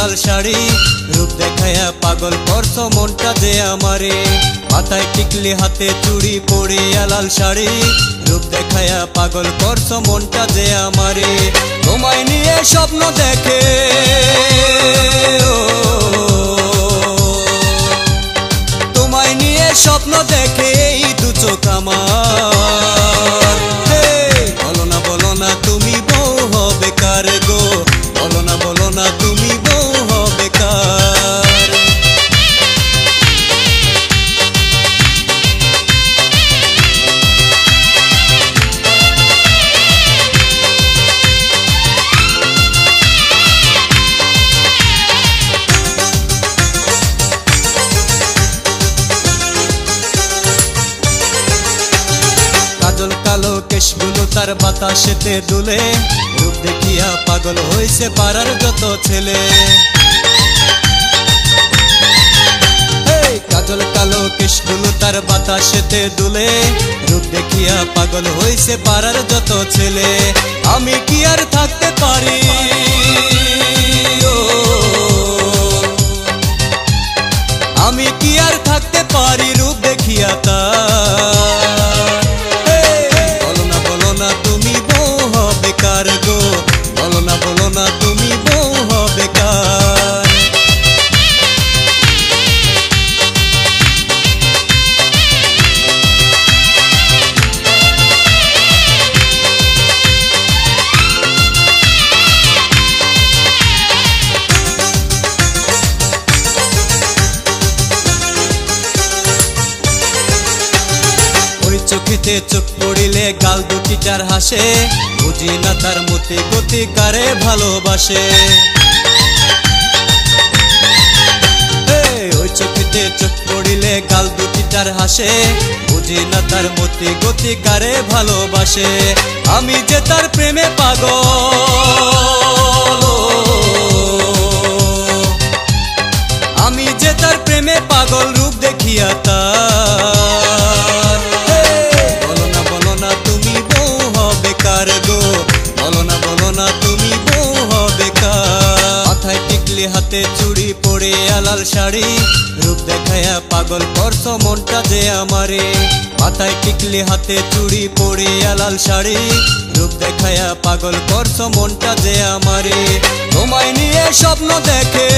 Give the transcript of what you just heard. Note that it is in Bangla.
লাল শাড়ি রূপ দেখায়া পাগল করছো মনটা যে আমারে মাথায় টিকলি হাতে চুড়ি পরিয়া লাল শাড়ি রূপ দেখায়া পাগল করছো মনটা যে আমারে তোমায় নিয়ে স্বপ্ন দেখে তোমায় নিয়ে স্বপ্ন দেখে এই দু চোখ আমার বলো না তুমি বউ হবে কার গো বলো না তুমি বউ হবে কার কাজল কালো কেশগুলো তার বাতাসেতে দুলে রূপ দেখিয়া পাগল হইছে পাড়ার যত ছেলে কাজল কালো কেশগুলো তার বাতাসেতে দুলে রূপ দেখিয়া পাগল হইছে পাড়ার যত ছেলে আমি কি আর থাকতে পারি আমি কি আর থাকতে পারি রূপ দেখিয়া তার তুমি বউ হবে কার গো বলো না তুমি বউ হবে কার চোখেতে চোখ পড়িলে গাল দুটি যার হাসে বুঝি না তার মতি গতি কারে ভালোবাসে ওই চোখেতে চোখ পড়িলে গাল দুটি যার হাসে বুঝি না তার মতি গতি কারে ভালোবাসে আমি যে তার প্রেমে পাগল আমি যে তার প্রেমে পাগল রূপ দেখিয়া তার বলো না তুমি বউ হবে কার গো বলো না তুমি বউ হবে কার মাথায় টিকলি হাতে চুড়ি পরিয়া লাল শাড়ি রূপ দেখায়া পাগল করছো মনটা যে আমারে মাথায় টিকলি হাতে চুড়ি পরিয়া লাল শাড়ি রূপ দেখায়া পাগল করছো মনটা যে আমারে তোমায় নিয়ে স্বপ্ন দেখে